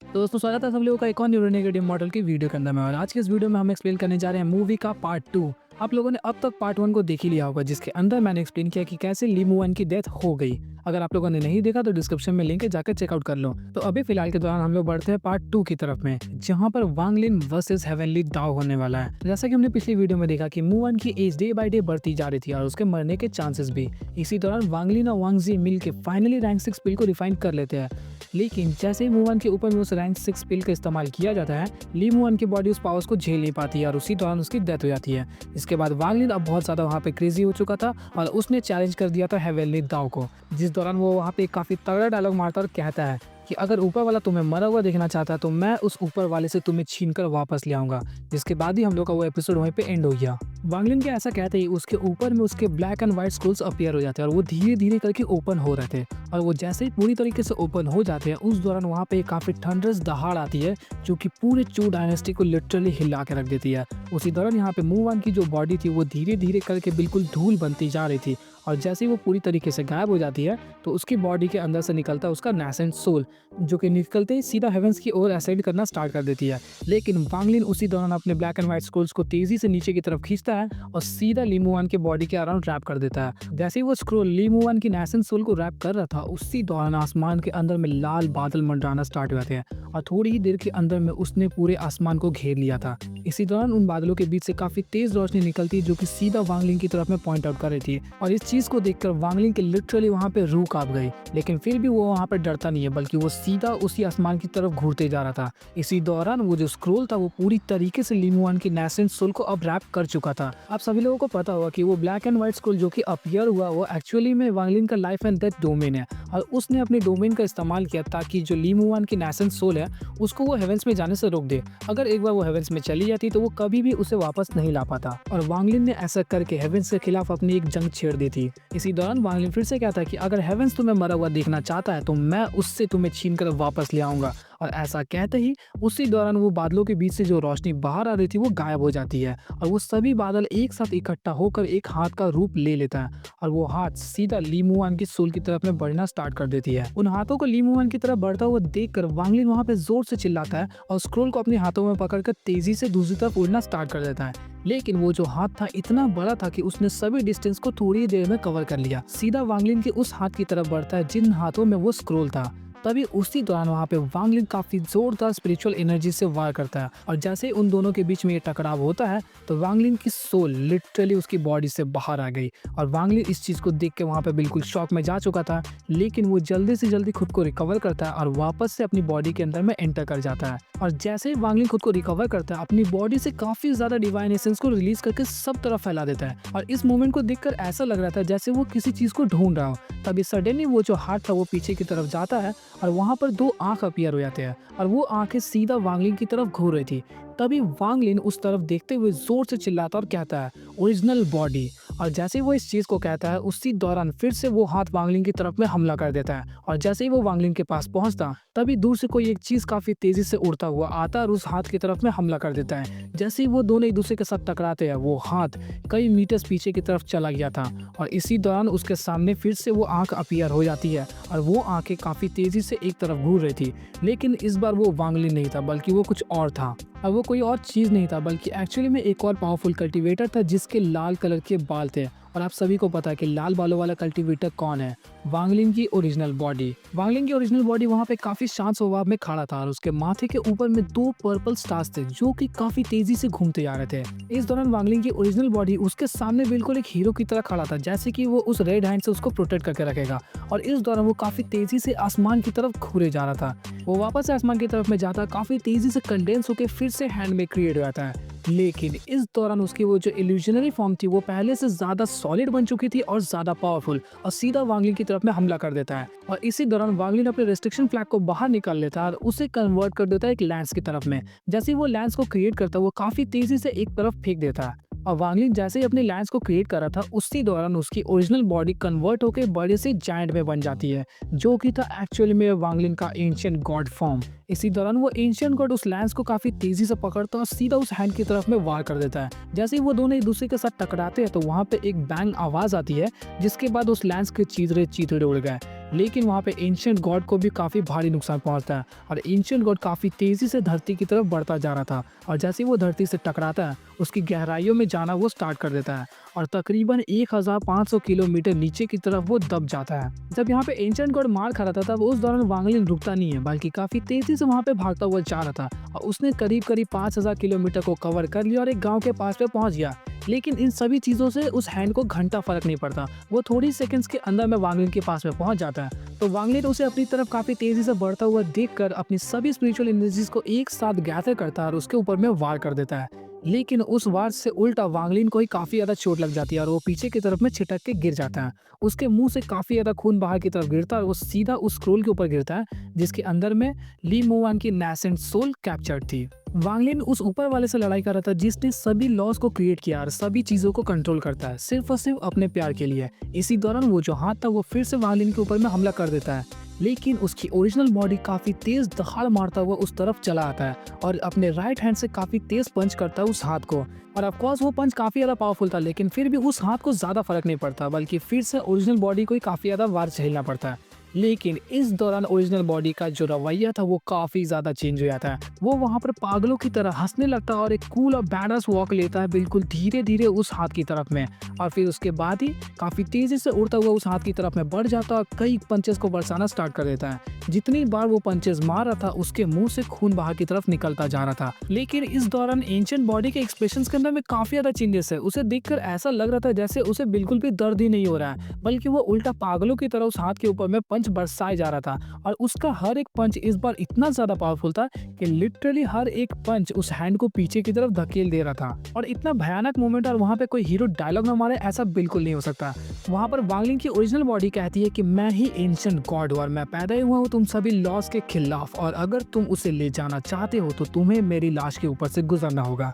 तो दोस्तों स्वागत है सब लोगों का एक और न्यू रेनेगेटिव मॉडल की वीडियो के अंदर में। और आज के इस वीडियो में हम एक्सप्लेन करने जा रहे हैं मूवी का पार्ट 2। आप लोगों ने अब तक पार्ट 1 को देख ही लिया होगा, जिसके अंदर मैंने एक्सप्लेन किया कि कैसे ली मुअन की डेथ हो गई। अगर आप लोगों ने नहीं देखा तो डिस्क्रिप्शन में लिंक है, जाकर चेकआउट कर लो। तो अभी फिलहाल के दौरान हम लोग बढ़ते हैं पार्ट 2 की तरफ में, जहां पर वांग लिन वर्सेस हेवनली दाव होने वाला है। जैसा कि हमने पिछली वीडियो में देखा कि मुअन की एज डे बाय डे बढ़ती जा रही थी और उसके मरने के चांसेस भी। इसी दौरान वांग लिन और वांग जी मिल के फाइनली रैंक 6 पिल को रिफाइन कर लेते हैं। लेकिन जैसे ही मुअन के ऊपर में उस रैंक 6 पिल का इस्तेमाल किया जाता है, ली मुअन की बॉडी उस पावर्स को झेल नहीं पाती है और उसी दौरान उसकी डेथ हो जाती है। इसके बाद वांग लिन अब बहुत ज्यादा वहाँ पे क्रेजी हो चुका था और उसने चैलेंज कर दिया था हेवनली दाव को, जिस दौरान वो वहाँ पे काफी तगड़ा डायलॉग मारता और कहता है कि अगर ऊपर वाला तुम्हें मरा हुआ देखना चाहता है तो मैं उस ऊपर वाले से तुम्हें छीन कर वापस ले आऊंगा। जिसके बाद ही हम लोग का वो एपिसोड वहीं पे एंड हो गया। वांगलिन के ऐसा कहते ही उसके ऊपर में उसके black and white scrolls appear हो जाते हैं और वो धीरे धीरे करके ओपन हो रहे थे। और वो जैसे ही पूरी तरीके से ओपन हो जाते हैं, उस दौरान वहाँ पे काफी थंडरस दहाड़ आती है जो कि पूरे चू डायनेस्टी को लिटरली हिला के रख देती है। उसी दौरान यहाँ पे मुअन की जो बॉडी थी वो धीरे धीरे करके बिल्कुल धूल बनती जा रही थी और जैसे ही वो पूरी तरीके से गायब हो जाती है तो उसकी बॉडी के अंदर से निकलता है उसका नैसेंट सोल, जो कि निकलते ही सीधा हेवेंस की ओर असेंड करना स्टार्ट कर देती है। लेकिन वांग लिन उसी दौरान अपने ब्लैक एंड व्हाइट स्क्रोल्स को तेजी से नीचे की तरफ खींचता है और सीधा ली मुअन के बॉडी के अराउंड रैप कर देता है। जैसे ही वो स्क्रोल ली मुअन की नैसेंट सोल को रैप कर रहा था, उसी दौरान आसमान के अंदर में लाल बादल मंडराना स्टार्ट हुए थे और थोड़ी ही देर के अंदर में उसने पूरे आसमान को घेर लिया था। इसी दौरान उन बादलों के बीच से काफी तेज रोशनी निकलती जो कि सीधा वांग लिन की तरफ में पॉइंट आउट कर रही थी और इस चीज को देखकर वांग लिन के लिटरली वहां पे रूह कांप गई। लेकिन फिर भी वो वहां पर डरता नहीं है, बल्कि वो सीधा उसी आसमान की तरफ घूरते जा रहा था। इसी दौरान वो जो स्क्रोल था वो पूरी तरीके से ली मुअन की नैसेंट सोल को अब रैप कर चुका था। आप सभी लोगों को पता होगा कि वो ब्लैक एंड व्हाइट स्क्रोल जो कि अपीयर हुआ वो एक्चुअली में वांग लिन का लाइफ एंड डेथ डोमेन है और उसने अपने डोमेन का इस्तेमाल किया ताकि जो ली मुअन की नैसेंट सोल है उसको वो हेवेंस में जाने से रोक दे। अगर एक बार वो हेवेंस में चली जाती तो वो कभी भी उसे वापस नहीं ला पाता और वांग लिन ने ऐसा करके हेवेंस के खिलाफ अपनी एक जंग छेड़ दी थी। इसी दौरान वांग लिन फिर से कहता है कि अगर हेवेंस तुम्हें मरा हुआ देखना चाहता है तो मैं उससे तुम्हें छीन कर वापस ले आऊंगा। और ऐसा कहते ही उसी दौरान वो बादलों के बीच से जो रोशनी बाहर आ रही थी वो गायब हो जाती है और वो सभी बादल एक साथ इकट्ठा होकर एक हाथ का रूप ले लेता है और वो हाथ सीधा ली मुअन की सोल की तरफ में बढ़ना स्टार्ट कर देती है। उन हाथों को ली मुअन की तरफ बढ़ता हुआ देखकर वांग लिन वहां पे जोर से चिल्लाता है और स्क्रोल को अपने हाथों में पकड़कर तेजी से दूसरी तरफ उड़ना स्टार्ट कर देता है। लेकिन वो जो हाथ था इतना बड़ा था कि उसने सभी डिस्टेंस को थोड़ी देर में कवर कर लिया। सीधा वांग लिन के उस हाथ की तरफ बढ़ता है जिन हाथों में वो स्क्रोल था। तभी उसी दौरान वहाँ पे वांग लिन काफी जोरदार स्पिरिचुअल एनर्जी से वार करता है और जैसे ही उन दोनों के बीच में ये टकराव होता है तो वांग लिन की सोल लिटरली उसकी बॉडी से बाहर आ गई और वांग लिन इस चीज को देख के वहाँ पे बिल्कुल शॉक में जा चुका था। लेकिन वो जल्दी से जल्दी खुद को रिकवर करता है और वापस से अपनी बॉडी के अंदर में एंटर कर जाता है और जैसे ही वांग लिन खुद को रिकवर करता है अपनी बॉडी से काफी ज्यादा डिवाइन एसेंस को रिलीज करके सब तरफ फैला देता है और इस मोमेंट को देखकर ऐसा लग रहा था जैसे वो किसी चीज को ढूंढ रहा हो। तभी सडनली वो जो हाथ था वो पीछे की तरफ जाता है और वहां पर दो आंख अपीयर हो जाते हैं और वो आंखें सीधा वांग लिन की तरफ घूर रही थी। तभी वांग लिन उस तरफ देखते हुए जोर से चिल्लाता और कहता है ओरिजिनल बॉडी। और जैसे ही वो इस चीज को कहता है उसी दौरान फिर से वो हाथ वांग लिन की तरफ में हमला कर देता है और जैसे ही वो वांग लिन के पास पहुंचता तभी दूर से कोई एक चीज काफी तेजी से उड़ता हुआ आता और उस हाथ की तरफ में हमला कर देता है। जैसे ही वो दोनों एक दूसरे के साथ टकराते हैं वो हाथ कई मीटर्स पीछे की तरफ चला गया था और इसी दौरान उसके सामने फिर से वो आंख अपीयर हो जाती है और वो आंखें काफी तेजी से एक तरफ घूर रही थी। लेकिन इस बार वो वांग लिन नहीं था बल्कि वो कुछ और था और वो कोई और चीज नहीं था बल्कि एक्चुअली में एक और पावरफुल कल्टीवेटर था जिसके लाल कलर के बाल थे। और आप सभी को पता है कि लाल बालों वाला कल्टीवेटर कौन है, वांग लिन की ओरिजिनल बॉडी। वांग लिन की ओरिजिनल बॉडी वहाँ पे काफी शांत स्वभाव में खड़ा था और उसके माथे के ऊपर में दो पर्पल स्टार्स थे जो कि काफी तेजी से घूमते जा रहे थे। इस दौरान वांग लिन की ओरिजिनल बॉडी उसके सामने बिल्कुल एक हीरो की तरह खड़ा था, जैसे कि वो उस रेड हैंड से उसको प्रोटेक्ट करके रखेगा। और इस दौरान वो काफी तेजी से आसमान की तरफ घूरे जा रहा था। वो वापस से आसमान की तरफ में जाता काफी तेजी से कंडेंस होकर फिर से हैंड में क्रिएट हो जाता है। लेकिन इस दौरान उसकी वो जो इल्यूजनरी फॉर्म थी वो पहले से ज्यादा सॉलिड बन चुकी थी और ज्यादा पावरफुल और सीधा वांग लिन की तरफ में हमला कर देता है। और इसी दौरान वांग लिन अपने रेस्ट्रिक्शन फ्लैग को बाहर निकाल लेता है और उसे कन्वर्ट कर देता है एक लैंस की तरफ में। जैसे ही वो लैंस को क्रिएट करता है वो काफी तेजी से एक तरफ फेंक देता है और वांग लिन जैसे ही अपने लैंस को क्रिएट कर रहा था उसी दौरान उसकी ओरिजिनल बॉडी कन्वर्ट होकर बड़े से जायंट में बन जाती है जो कि था एक्चुअली में वांग लिन का एंशिएंट गॉड फॉर्म। इसी दौरान वो एंशिएंट गॉड उस लैंस को काफी तेजी से पकड़ता है और सीधा उस हैंड की तरफ में वार कर देता है। जैसे ही वो दोनों एक दूसरे के साथ टकराते हैं तो वहां पे एक बैंग आवाज आती है जिसके बाद उस लैंस के चीथड़े चीथड़े उड़ गए। लेकिन वहाँ पे एंशिएंट गॉड को भी काफ़ी भारी नुकसान पहुँचता है और एंशिएंट गॉड काफ़ी तेज़ी से धरती की तरफ बढ़ता जा रहा था और जैसे ही वो धरती से टकराता है उसकी गहराइयों में जाना वो स्टार्ट कर देता है और तकरीबन 1500 किलोमीटर नीचे की तरफ वो दब जाता है। जब यहाँ पे एंशिएंट गॉड मार खा रहा था तब उस दौरान वांग लिन रुकता नहीं है बल्कि काफ़ी तेज़ी से वहाँ पे भागता हुआ जा रहा था और उसने करीब करीब 5000 किलोमीटर को कवर कर लिया और एक गाँव के पास पे पहुँच गया। लेकिन इन सभी चीज़ों से उस हैंड को घंटा फर्क नहीं पड़ता, वो थोड़ी सेकंड्स के अंदर में वांग लिन के पास में पहुंच जाता है। तो वांग लिन उसे अपनी तरफ काफ़ी तेज़ी से बढ़ता हुआ देखकर अपनी सभी स्पिरिचुअल एनर्जीज को एक साथ गैदर करता है और उसके ऊपर में वार कर देता है। लेकिन उस वार से उल्टा वांग लिन को ही काफ़ी ज़्यादा चोट लग जाती है और वो पीछे की तरफ में छिटक के गिर जाता है। उसके मुंह से काफ़ी ज़्यादा खून बाहर की तरफ गिरता है और वो सीधा उस स्क्रोल के ऊपर गिरता है जिसके अंदर में ली मुआन की नेसेंट सोल कैप्चर्ड थी। वांग लिन उस ऊपर वाले से लड़ाई कर रहा था जिसने सभी लॉस को क्रिएट किया और सभी चीजों को कंट्रोल करता है सिर्फ और सिर्फ अपने प्यार के लिए। इसी दौरान वो जो हाथ था वो फिर से वांग लिन के ऊपर में हमला कर देता है, लेकिन उसकी ओरिजिनल बॉडी काफी तेज दहाड़ मारता हुआ उस तरफ चला आता है और अपने राइट हैंड से काफी तेज पंच करता है उस हाथ को। और ऑफकोर्स वो पंच काफी ज्यादा पावरफुल था, लेकिन फिर भी उस हाथ को ज्यादा फर्क नहीं पड़ता बल्कि फिर से ओरिजिनल बॉडी को ही काफी ज्यादा वार झेलना पड़ता है। लेकिन इस दौरान ओरिजिनल बॉडी का जो रवैया था वो काफी ज्यादा चेंज हो जाता है। वो वहां पर पागलों की तरह हंसने लगता है और एक कूल और बैडस वॉक लेता है बिल्कुल धीरे धीरे उस हाथ की तरफ में और फिर उसके बाद ही काफी तेजी से उड़ता हुआ उस हाथ की तरफ में बढ़ जाता है और कई पंचेस को बरसाना स्टार्ट कर देता है। जितनी बार वो पंचेस मार रहा था उसके मुंह से खून बाहर की तरफ निकलता जा रहा था। लेकिन इस दौरान एंशिएंट बॉडी के एक्सप्रेशंस के अंदर में काफी ज्यादा चेंजेस है। उसे देखकर ऐसा लग रहा था जैसे उसे बिल्कुल भी दर्द ही नहीं हो रहा है, बल्कि वो उल्टा पागलों की तरह उस हाथ के ऊपर में पंच बरसाए जा रहा था और उसका हर एक पंच इस बार इतना ज्यादा पावरफुल था कि लिटरली हर एक पंच उस हैंड को पीछे की तरफ धकेल दे रहा था। और इतना भयानक मोमेंट और वहां पे कोई हीरो डायलॉग न मारे ऐसा बिल्कुल नहीं हो सकता। वहां पर वांग लिन की ओरिजिनल बॉडी कहती है कि मैं ही एंशिएंट गॉड हूं और मैं पैदा ही हुआ हूं तुम सभी लॉस के खिलाफ, और अगर तुम उसे ले जाना चाहते हो तो तुम्हें मेरी लाश के ऊपर से गुजरना होगा।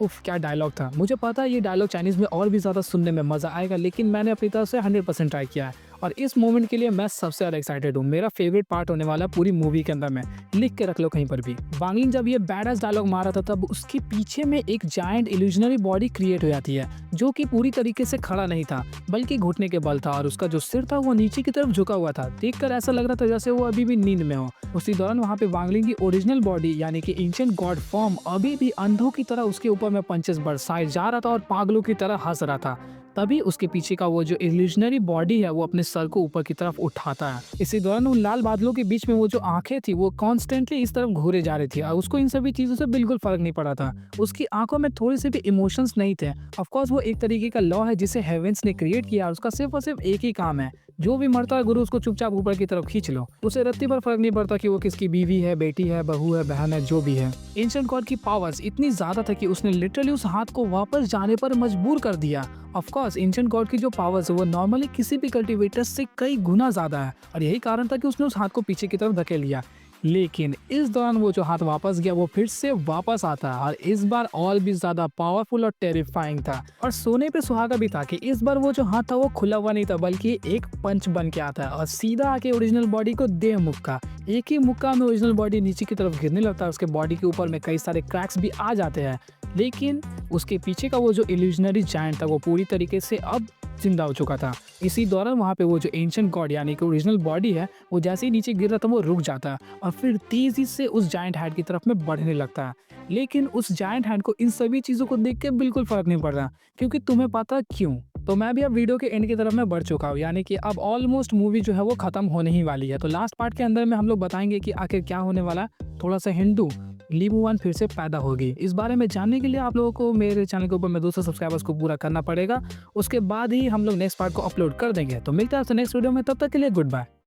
उफ, क्या डायलॉग था। मुझे पता है ये डायलॉग चाइनीज में और भी ज्यादा सुनने में मजा आएगा, लेकिन मैंने अपनी तरफ से 100% ट्राई किया है और इस मोमेंट के लिए मैं सबसे ज्यादा एक्साइटेड हूँ। मेरा फेवरेट पार्ट होने वाला पूरी मूवी के अंदर में, लिख के रख लो कहीं पर भी। वांग लिन जब ये बैडएस डायलॉग मारा था तब उसके पीछे में एक जायंट इल्यूजनरी बॉडी क्रिएट हो जाती है जो कि पूरी तरीके से खड़ा नहीं था बल्कि घुटने के बल था और उसका जो सिर था वो नीचे की तरफ झुका हुआ था। देखकर ऐसा लग रहा था जैसे वो अभी भी नींद में हो। उसी दौरान वहाँ पे वांग लिन की ओरिजिनल बॉडी यानी कि एंशिएंट गॉड फॉर्म अभी भी अंधों की तरह उसके ऊपर में पंचेस बरसाए जा रहा था और पागलों की तरह हंस रहा था। तभी उसके पीछे का वो जो इल्यूजनरी बॉडी है वो अपने सर को ऊपर की तरफ उठाता है। इसी दौरान उन लाल बादलों के बीच में वो जो आंखें थी वो कॉन्स्टेंटली इस तरफ घूरे जा रही थी और उसको इन सभी चीजों से बिल्कुल फर्क नहीं पड़ा था। उसकी आंखों में थोड़ी सी भी इमोशंस नहीं थे। ऑफ कोर्स वो एक तरीके का लॉ है जिसे हेवेंस ने क्रिएट किया और उसका सिर्फ और सिर्फ एक ही काम है, जो भी मरता है गुरु उसको चुपचाप ऊपर की तरफ खींच लो। उसे रत्ती पर फर्क नहीं पड़ता कि वो किसकी बीवी है, बेटी है, बहू है, बहन है, जो भी है। एंशिएंट गॉड की पावर्स इतनी ज्यादा था कि उसने लिटरली उस हाथ को वापस जाने पर मजबूर कर दिया। ऑफ कोर्स एंशिएंट गॉड की जो पावर्स है वो नॉर्मली किसी भी कल्टीवेटर से कई गुना ज्यादा है और यही कारण था कि उसने उस हाथ को पीछे की तरफ धकेल लिया। लेकिन इस दौरान वो जो हाथ वापस गया वो फिर से वापस आता है और इस बार और भी ज्यादा पावरफुल और टेरिफाइंग था। और सोने पे सुहागा भी था कि इस बार वो जो हाथ था वो खुला हुआ नहीं था बल्कि एक पंच बन के आता है और सीधा आके ओरिजिनल बॉडी को दे मुक्का। एक ही मुक्का में ओरिजिनल बॉडी नीचे की तरफ गिरने लगता है। उसके बॉडी के ऊपर में कई सारे क्रैक्स भी आ जाते हैं, लेकिन उसके पीछे का वो जो इल्यूजनरी जायंट था वो पूरी तरीके से अब जिंदा हो चुका था। इसी दौरान वहाँ पे वो जो एंशिएंट गॉड यानी कि ओरिजिनल बॉडी है वो जैसे ही नीचे गिर रहा था वो रुक जाता है और फिर तेजी से उस जायंट हैंड की तरफ में बढ़ने लगता है। लेकिन उस जायंट हैंड को इन सभी चीजों को देख के बिल्कुल फर्क नहीं पड़ रहा, क्योंकि तुम्हें पता क्यों? तो मैं भी अब वीडियो के एंड की तरफ में बढ़ चुका हूँ, यानी कि अब ऑलमोस्ट मूवी जो है वो खत्म होने ही वाली है। तो लास्ट पार्ट के अंदर में हम लोग बताएंगे कि आखिर क्या होने वाला है। थोड़ा सा हिंदू ली मुआन फिर से पैदा होगी, इस बारे में जानने के लिए आप लोगों को मेरे चैनल के ऊपर में 200 सब्सक्राइबर्स को पूरा करना पड़ेगा। उसके बाद ही हम लोग नेक्स्ट पार्ट को अपलोड कर देंगे। तो मिलते हैं आपसे नेक्स्ट वीडियो में, तब तक के लिए गुड बाय।